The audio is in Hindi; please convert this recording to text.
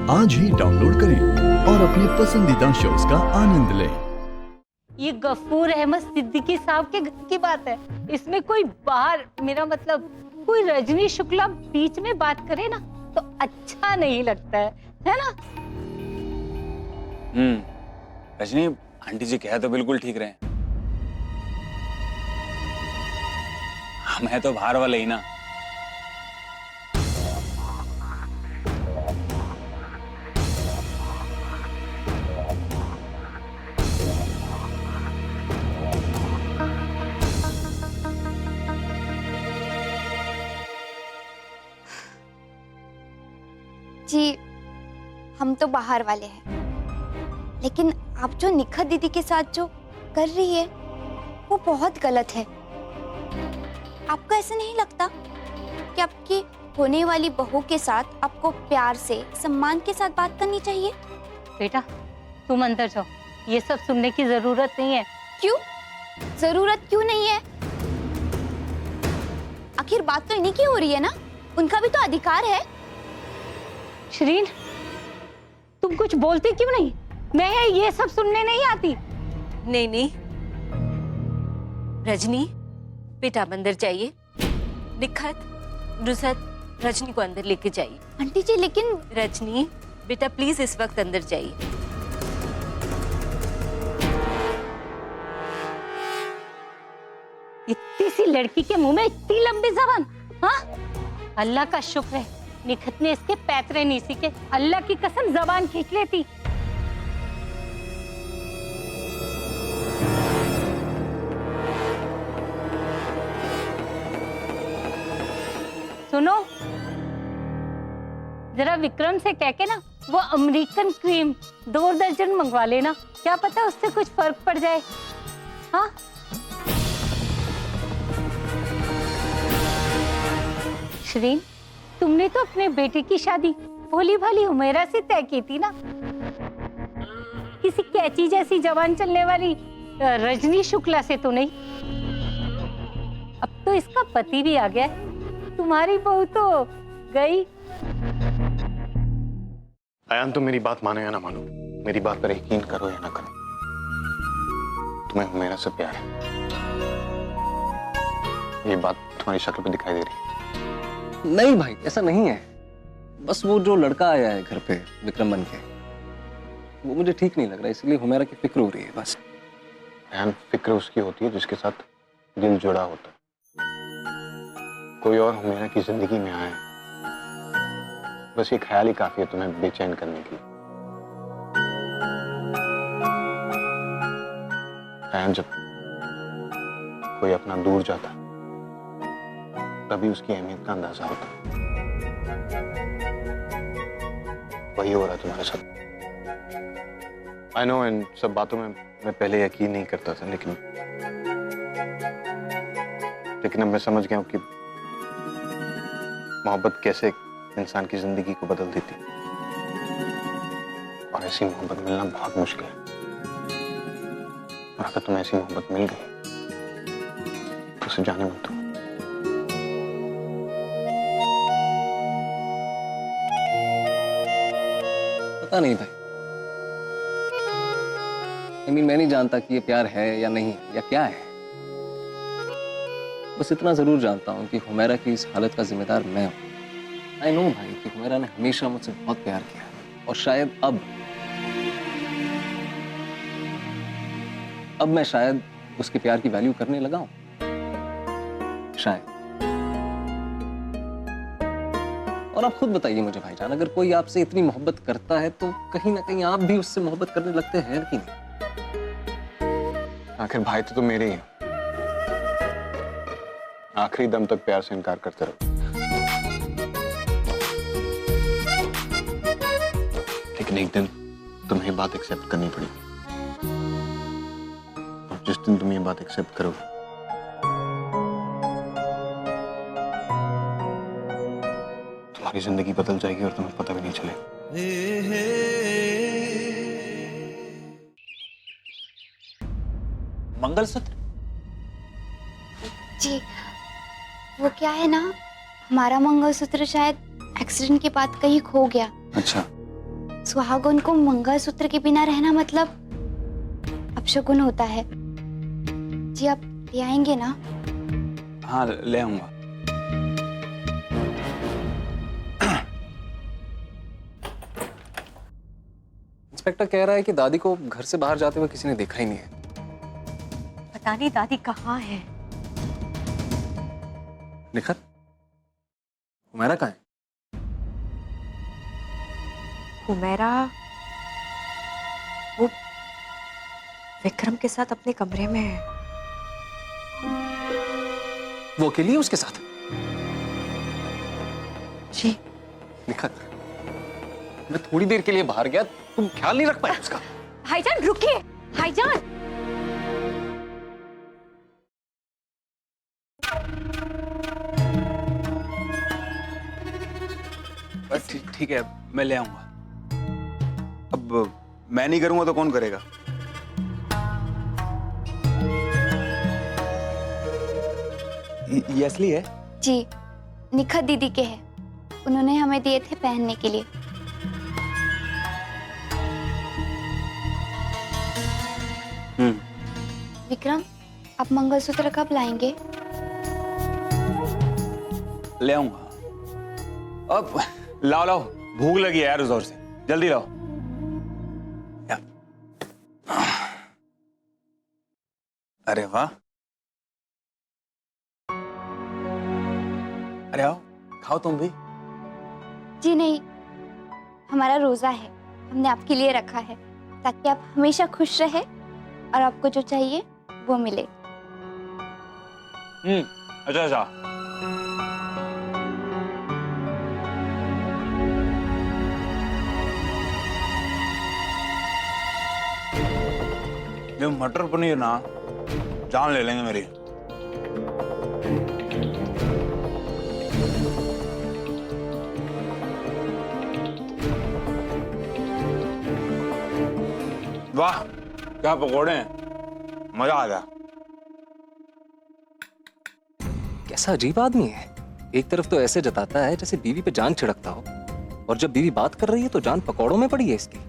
आज ही डाउनलोड करें और अपने पसंदीदा शोज का आनंद लें। ये गफूर अहमद सिद्दीकी साहब के घर की बात है। इसमें कोई बाहर, मेरा मतलब कोई रजनी शुक्ला बीच में बात करे ना तो अच्छा नहीं लगता है ना? रजनी, आंटी जी कह तो बिल्कुल ठीक रहे हैं। हम है तो बाहर वाले ही ना। जी, हम तो बाहर वाले हैं, लेकिन आप जो निखत दीदी के साथ जो कर रही है वो बहुत गलत है। आपको ऐसा नहीं लगता कि आपकी होने वाली बहू के साथ आपको प्यार से, सम्मान के साथ बात करनी चाहिए? बेटा तुम अंदर जाओ, ये सब सुनने की जरूरत नहीं है। क्यों जरूरत क्यों नहीं है? आखिर बात तो इन्हीं की हो रही है ना, उनका भी तो अधिकार है। शरीन, तुम कुछ बोलती क्यों नहीं? मैं ये सब सुनने नहीं आती। नहीं नहीं रजनी, बेटा आप अंदर जाइए। निखत, नुसरत, रजनी को अंदर लेके जाइए। आंटी जी लेकिन रजनी बेटा प्लीज इस वक्त अंदर जाइए। इतनी सी लड़की के मुंह में इतनी लंबी जबान? हाँ, अल्लाह का शुक्र है निखत ने इसके पैतरे नहीं सीखे। अल्लाह की कसम जबान खींच लेती। सुनो, जरा विक्रम से कह के ना वो अमेरिकन क्रीम 2 दर्जन मंगवा लेना, क्या पता उससे कुछ फर्क पड़ जाए। हाँ शरीन, तुमने तो अपने बेटे की शादी भोली भाली हुमैरा से तय की थी ना, किसी कैची जैसी जवान चलने वाली रजनी शुक्ला से तो नहीं। अब तो इसका पति भी आ गया है, तुम्हारी बहू तो गई। आयान, तुम मेरी बात मानो या ना मानो, मेरी बात पर यकीन करो या ना करो, तुम्हें हुमैरा से प्यार है। ये बात तुम्हारी शक्ल पे दिखाई दे रही है। नहीं भाई, ऐसा नहीं है। बस वो जो लड़का आया है घर पे विक्रम बन के, वो मुझे ठीक नहीं लग रहा, इसलिए हुमैरा की फिक्र हो रही है बस। आयान, फिक्र उसकी होती है जिसके साथ दिल जुड़ा होता है। कोई और हुमैरा की जिंदगी में आए, बस ये ख्याल ही काफी है तुम्हें बेचैन करने के लिए। आयान, जब कोई अपना दूर जाता तभी उसकी अहमियत का अंदाजा होता। वही हो रहा तुम्हारे साथ। आई नो, इन सब बातों में मैं पहले यकीन नहीं करता था, लेकिन अब मैं समझ गया हूं कि मोहब्बत कैसे इंसान की जिंदगी को बदल देती, और ऐसी मोहब्बत मिलना बहुत मुश्किल है। और अगर तुम्हें ऐसी मोहब्बत मिल गई तो उसे जाने मत दो। पता नहीं भाई, मैं नहीं जानता कि ये प्यार है या नहीं या क्या है। बस इतना जरूर जानता हूँ कि हुमैरा की इस हालत का जिम्मेदार मैं हूँ। आई नो भाई कि हुमैरा ने हमेशा मुझसे बहुत प्यार किया, और शायद अब मैं शायद उसके प्यार की वैल्यू करने लगा हूँ, शायद। और आप खुद बताइए मुझे भाईजान, अगर कोई आपसे इतनी मोहब्बत करता है तो कहीं ना कहीं आप भी उससे मोहब्बत करने लगते हैं कि नहीं? आखिर भाई तो तुम मेरे ही हो। आखिरी दम तक प्यार से इनकार करते रहो, लेकिन एक दिन तुम्हें ये बात एक्सेप्ट करनी पड़ेगी। और जिस दिन तुम ये बात एक्सेप्ट करोगे, तुम्हारी जिंदगी बदल जाएगी और तुम्हें पता भी नहीं चलेगा। मंगलसूत्र? जी, वो क्या है ना, हमारा मंगलसूत्र शायद एक्सीडेंट के बाद कहीं खो गया। अच्छा, सुहागन को मंगलसूत्र के बिना रहना मतलब अपशगुन होता है। जी आप ले आएंगे ना? हाँ ले आऊंगा। इंस्पेक्टर कह रहा है कि दादी को घर से बाहर जाते हुए किसी ने देखा ही नहीं है। पता नहीं दादी कहाँ है। निखत, हुमैरा कहाँ है? हुमैरा वो विक्रम के साथ अपने कमरे में है। वो अकेली है उसके साथ? जी। निखत, मैं थोड़ी देर के लिए बाहर गया, तुम ख्याल नहीं रख पाए उसका? भाईजान रुकिए, भाईजान। ठीक है, मैं ले आऊंगा। अब मैं नहीं करूंगा तो कौन करेगा? ये असली है? जी, निखत दीदी के हैं। उन्होंने हमें दिए थे पहनने के लिए। विक्रम, आप मंगलसूत्र कब लाएंगे? ले आऊंगा। अब लाओ लाओ, भूख लगी है यार जोर से, जल्दी लाओ। या। अरे वाह, अरे आओ खाओ तुम भी। जी नहीं, हमारा रोजा है, हमने आपके लिए रखा है ताकि आप हमेशा खुश रहे और आपको जो चाहिए वो मिले। अच्छा अच्छा। ये मटर पनीर ना जान ले लेंगे मेरी। वाह क्या पकोड़े हैं, मजा आ गया। कैसा अजीब आदमी है। एक तरफ तो ऐसे जताता है जैसे बीवी पे जान छिड़कता हो, और जब बीवी बात कर रही है तो जान पकौड़ों में पड़ी है इसकी।